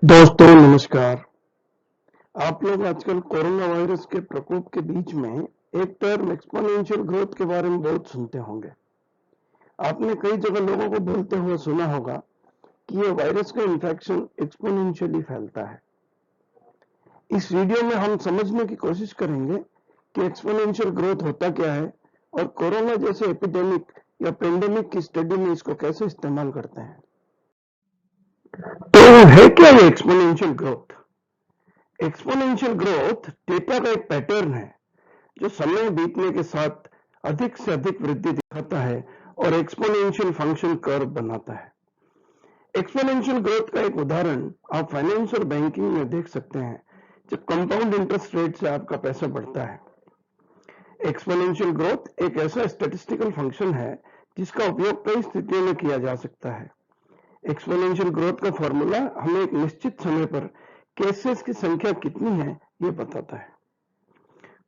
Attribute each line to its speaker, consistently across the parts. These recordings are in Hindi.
Speaker 1: दोस्तों नमस्कार। आप लोग आजकल कोरोना वायरस के प्रकोप के बीच में एक टर्म एक्सपोनेंशियल ग्रोथ के बारे में बहुत सुनते होंगे। आपने कई जगह लोगों को बोलते हुए सुना होगा कि ये वायरस का इन्फेक्शन एक्सपोनेंशियली फैलता है। इस वीडियो में हम समझने की कोशिश करेंगे कि एक्सपोनेंशियल ग्रोथ होता क्या है और कोरोना जैसे एपिडेमिक या पेंडेमिक की स्टडी में इसको कैसे इस्तेमाल करते हैं। तो है क्या ये exponential growth? Exponential growth data का एक पैटर्न है जो समय बीतने के साथ अधिक से अधिक वृद्धि दिखाता है और एक्सपोनेंशियल फंक्शन कर्व बनाता है। एक्सपोनेंशियल ग्रोथ का एक उदाहरण आप फाइनेंस और बैंकिंग में देख सकते हैं, जब कंपाउंड इंटरेस्ट रेट से आपका पैसा बढ़ता है। एक्सपोनेंशियल ग्रोथ एक ऐसा स्टैटिस्टिकल फंक्शन है जिसका उपयोग कई स्थितियों में किया जा सकता है। एक्सपोनेंशियल ग्रोथ का फॉर्मूला हमें एक निश्चित समय पर केसेस की संख्या कितनी है यह बताता है।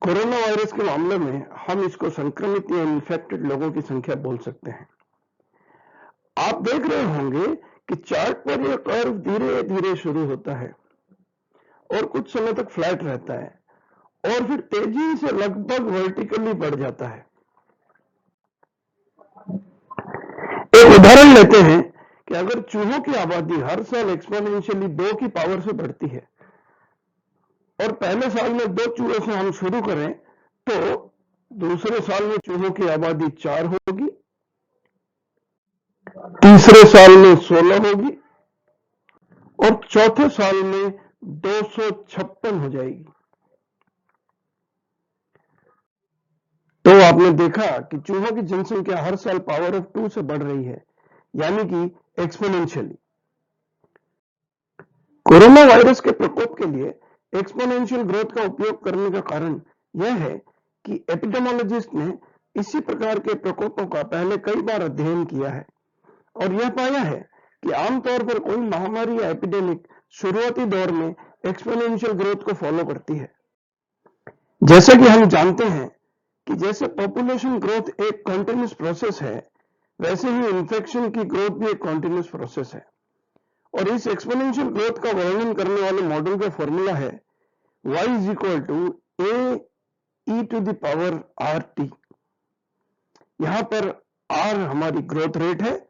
Speaker 1: कोरोना वायरस के मामले में हम इसको संक्रमित या इन्फेक्टेड लोगों की संख्या बोल सकते हैं। आप देख रहे होंगे कि चार्ट पर यह कर्व धीरे धीरे शुरू होता है और कुछ समय तक फ्लैट रहता है और फिर तेजी से लगभग वर्टिकली बढ़ जाता है। एक उदाहरण लेते हैं कि अगर चूहों की आबादी हर साल एक्सपोनेंशियली 2 की पावर से बढ़ती है और पहले साल में 2 चूहों से हम शुरू करें तो दूसरे साल में चूहों की आबादी 4 होगी, तीसरे साल में 16 होगी और चौथे साल में 256 हो जाएगी। तो आपने देखा कि चूहों की जनसंख्या हर साल पावर ऑफ 2 से बढ़ रही है, यानी कि एक्सपोनेंशियली। कोरोना वायरस के प्रकोप के लिए एक्सपोनेंशियल ग्रोथ का उपयोग करने का कारण यह है कि एपिडेमोलॉजिस्ट ने इसी प्रकार के प्रकोपों का पहले कई बार अध्ययन किया है और यह पाया है कि आमतौर पर कोई महामारी या एपिडेमिक शुरुआती दौर में एक्सपोनेंशियल ग्रोथ को फॉलो करती है। जैसे कि हम जानते हैं कि जैसे पॉपुलेशन ग्रोथ एक कॉन्टिन्यूस प्रोसेस है, वैसे ही इन्फेक्शन की ग्रोथ भी एक कॉन्टिन्यूस प्रोसेस है और इस एक्सपोनेंशियल ग्रोथ का वर्णन करने वाले मॉडल का फॉर्मूला है y is equal to a e to the power rt। यहां पर r हमारी ग्रोथ रेट है,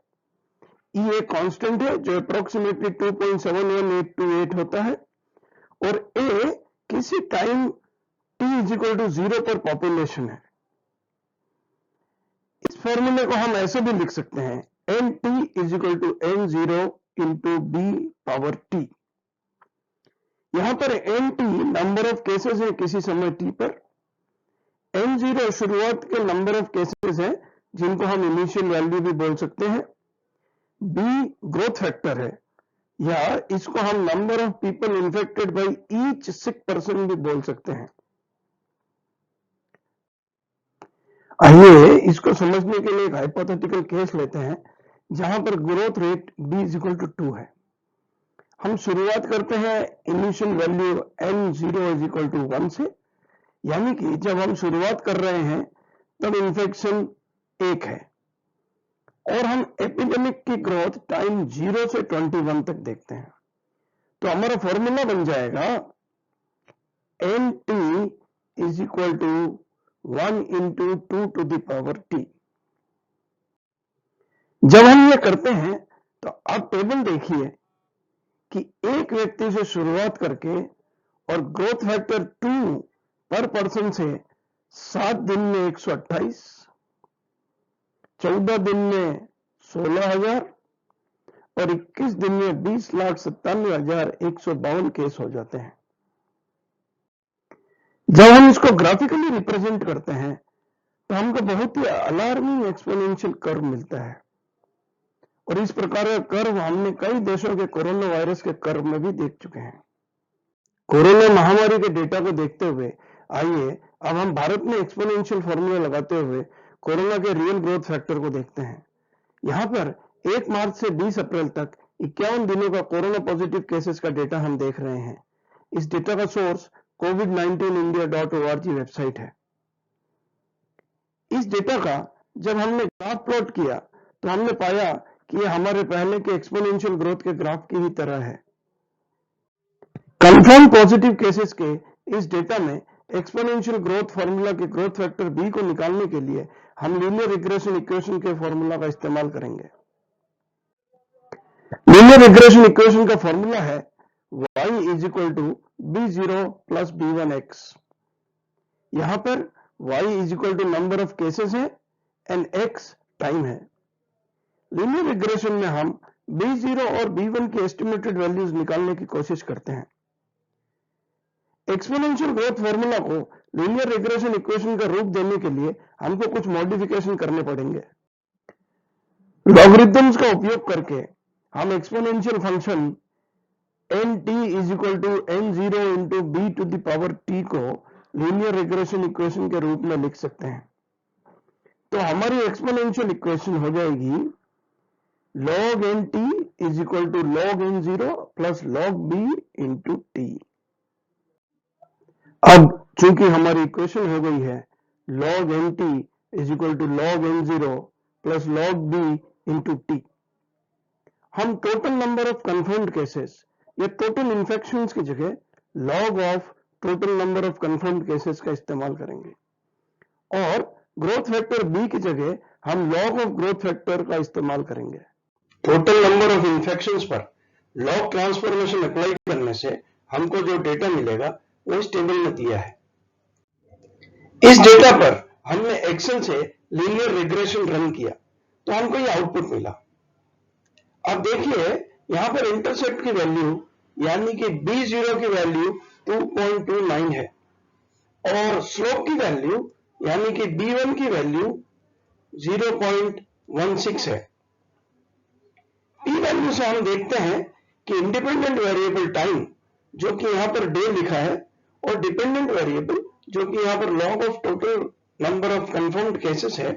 Speaker 1: e एक कांस्टेंट है जो अप्रोक्सीमेटली 2.71828 होता है और a किसी time t is equal to 0 पर पॉपुलेशन है। इस फॉर्मूले को हम ऐसे भी लिख सकते हैं nt is equal to n0 into b power t। यहां पर nt नंबर ऑफ केसेस है किसी समय t पर, n0 शुरुआत के नंबर ऑफ केसेस है जिनको हम इनिशियल वैल्यू भी बोल सकते हैं, b ग्रोथ फैक्टर है या इसको हम number of people infected by each sick person भी बोल सकते हैं। आइए इसको समझने के लिए एक हाइपोथेटिकल केस लेते हैं जहां पर growth rate b is equal to 2 है। हम शुरुआत करते हैं initial value n0 is equal to 1 से, यानी कि जब हम शुरुआत कर रहे हैं तब इन्फेक्शन 1 है और हम एपिडेमिक की ग्रोथ टाइम 0 से 21 तक देखते हैं। तो हमारा फॉर्मूला बन जाएगा nt is equal to 1 into 2 to the power t। जब हम ये करते हैं तो आप टेबल देखिए कि एक व्यक्ति से शुरुआत करके और ग्रोथ फैक्टर 2 पर पर्सन से 7 दिन में 128, 14 दिन में 16,000 और 21 दिन में 20,97,152 केस हो जाते हैं। जब हम इसको ग्राफिकली रिप्रेजेंट करते हैं तो हमको बहुत ही अलार्मिंग एक्सपोनेंशियल कर्व मिलता है और इस प्रकार का कर्व हमने कई देशों के कोरोना वायरस के कर्व में भी देख चुके हैं। कोरोना महामारी के डेटा को देखते हुए आइए अब हम भारत में एक्सपोनेंशियल फॉर्मूला लगाते हुए कोरोना के रियल ग्रोथ फैक्टर को देखते हैं। यहां पर 1 मार्च से 20 अप्रैल तक 51 दिनों का कोरोना पॉजिटिव केसेस का डेटा हम देख रहे हैं। इस डेटा का सोर्स covid19india.org वेबसाइट है। इस डेटा का जब हमने ग्राफ प्लॉट किया तो हमने पाया कि यह हमारे पहले के एक्सपोनेंशियल ग्रोथ के ग्राफ की ही तरह है। कंफर्म पॉजिटिव केसेस के इस डेटा में एक्सपोनेंशियल ग्रोथ फॉर्मूला के ग्रोथ फैक्टर b को निकालने के लिए हम लीनियर रिग्रेशन इक्वेशन के फॉर्मूला का इस्तेमाल करेंगे। लीनियर रिग्रेशन इक्वेशन का फॉर्मूला है y is equal to b0 plus b1x। यहां पर y इज इक्वल टू नंबर ऑफ केसेस है एंड x टाइम है। लीनियर रिग्रेशन में हम b0 और b1 की एस्टिमेटेड वैल्यूज निकालने की कोशिश करते हैं। एक्सपोनेंशियल ग्रोथ फॉर्मूला को लीनियर रिग्रेशन इक्वेशन का रूप देने के लिए हमको कुछ मॉडिफिकेशन करने पड़ेंगे। लॉगरिथम्स का उपयोग करके हम exponential function nt is equal to n0 into b to the power t को लीनियर रिग्रेशन इक्वेशन के रूप में लिख सकते हैं। तो हमारी एक्सपोनेंशियल इक्वेशन हो जाएगी log nt is equal to log n0 plus log b into t। अब चूंकि हमारी इक्वेशन हो गई है log nt is equal to log n0 plus log b into t, हम total number of confirmed cases या टोटल इन्फेक्शंस की जगह log of total number of confirmed cases का इस्तेमाल करेंगे और ग्रोथ फैक्टर b की जगह हम log ऑफ ग्रोथ फैक्टर का इस्तेमाल करेंगे। टोटल नंबर ऑफ इन्फेक्शंस पर log ट्रांसफॉर्मेशन अप्लाई करने से हमको जो डेटा मिलेगा वो इस टेबल में दिया है। इस डेटा पर हमने एक्सेल से लीनियर रिग्रेशन रन किया तो हमको ये आउटपुट मिला। अब देखिए यहां पर इंटरसेप्ट की वैल्यू यानी कि b0 की वैल्यू 2.29 है और स्लोप की वैल्यू यानी कि b1 की वैल्यू 0.16 है। p वैल्यू से हम देखते हैं कि इंडिपेंडेंट वेरिएबल टाइम जो कि यहां पर डे लिखा है और डिपेंडेंट वेरिएबल जो कि यहां पर log of total number of confirmed cases है,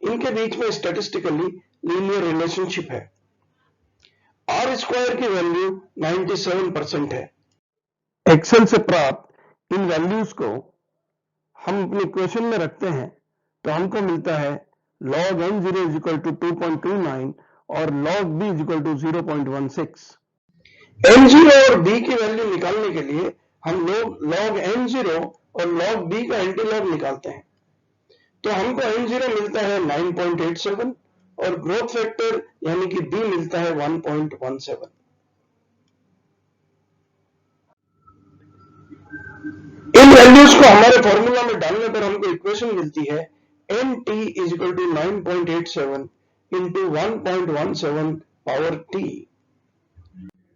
Speaker 1: इनके बीच में स्टैटिस्टिकली लीनियर रिलेशनशिप है। आर स्क्वायर की वैल्यू 97% है। एक्सेल से प्राप्त इन वैल्यूज को हम अपने इक्वेशन में रखते हैं तो हमको मिलता है log n0 is equal to 2.29 और log b is equal to 0.16। n0 और b की वैल्यू निकालने के लिए हम log n0 और log b का एंटीलॉग निकालते हैं तो हमको n0 मिलता है 9.87 और ग्रोथ फैक्टर यानी कि b मिलता है 1.17। इन वैल्यूज को हमारे फॉर्मूला में डालने पर हमको इक्वेशन मिलती है nt is equal to 9.87 into 1.17 power t।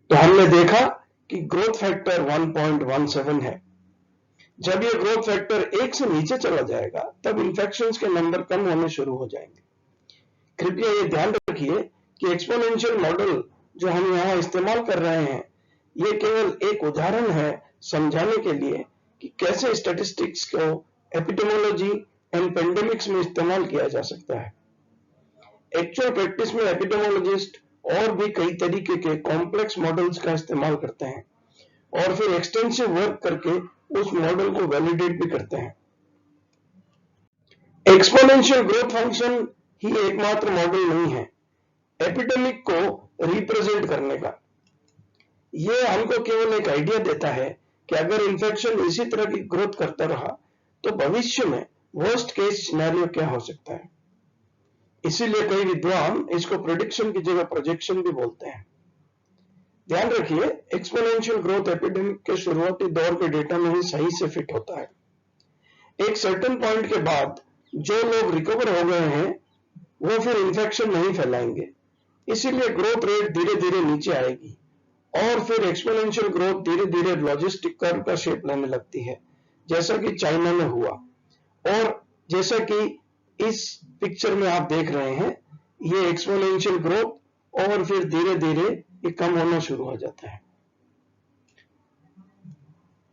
Speaker 1: तो हमने देखा कि ग्रोथ फैक्टर 1.17 है। जब ये ग्रोथ फैक्टर 1 से नीचे चला जाएगा तब इन्फेक्शंस के नंबर कम होने शुरू हो जाएंगे। कृपया ये ध्यान रखिए कि एक्सपोनेंशियल मॉडल जो हम यहाँ इस्तेमाल कर रहे हैं ये केवल एक उदाहरण है समझाने के लिए कि कैसे स्टैटिस्टिक्स को एपिडेमियोलॉजी एंड पेंडेमिक्स में इस्तेमाल किया जा सकता है। एक्चुअल प्रैक्टिस में एपिडेमियोलॉजिस्ट और भी कई तरीके के कॉम्प्लेक्स मॉडल्स का इस्तेमाल करते हैं और फिर एक्सटेंसिव वर्क करके उस मॉडल को वैलिडेट भी करते हैं। एक्सपोनेंशियल ग्रोथ फंक्शन ही एकमात्र मॉडल नहीं है एपिडेमिक को रिप्रेजेंट करने का। यह हमको केवल एक आइडिया देता है कि अगर इन्फेक्शन इसी तरह की ग्रोथ करता रहा तो भविष्य में वर्स्ट केस सिनेरियो क्या हो सकता है। इसीलिए कई विद्वान इसको प्रेडिक्शन की जगह प्रोजेक्शन भी बोलते हैं। ध्यान रखिए एक्सपोनेंशियल ग्रोथ एपिडेमिक के शुरुआती दौर के डेटा में ही सही से फिट होता है। एक सर्टेन पॉइंट के बाद जो लोग रिकवर हो गए हैं वो फिर इन्फेक्शन नहीं फैलाएंगे, इसीलिए ग्रोथ रेट धीरे धीरे नीचे आएगी और फिर एक्सपोनेंशियल ग्रोथ धीरे धीरे लॉजिस्टिक कर्व का शेप लेने लगती है जैसा कि चाइना में हुआ और जैसा कि इस पिक्चर में आप देख रहे हैं ये एक्सपोनेंशियल ग्रोथ और फिर धीरे धीरे ये कम होना शुरू हो जाता है।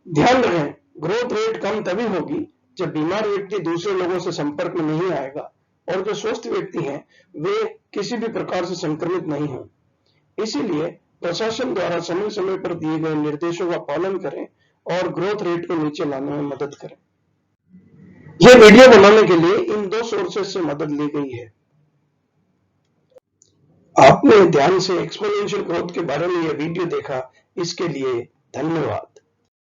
Speaker 1: ध्यान रखें ग्रोथ रेट कम तभी होगी जब बीमार व्यक्ति दूसरे लोगों से संपर्क में नहीं आएगा और जो स्वस्थ व्यक्ति हैं वे किसी भी प्रकार से संक्रमित नहीं हों। इसीलिए प्रशासन द्वारा समय समय पर दिए गए निर्देशों का पालन करें और ग्रोथ रेट को नीचे लाने में मदद करें। यह वीडियो बनाने के लिए इन दो सोर्सेज से मदद ली गई है। आपने ध्यान से एक्सपोनेंशियल ग्रोथ के बारे में यह वीडियो देखा, इसके लिए धन्यवाद।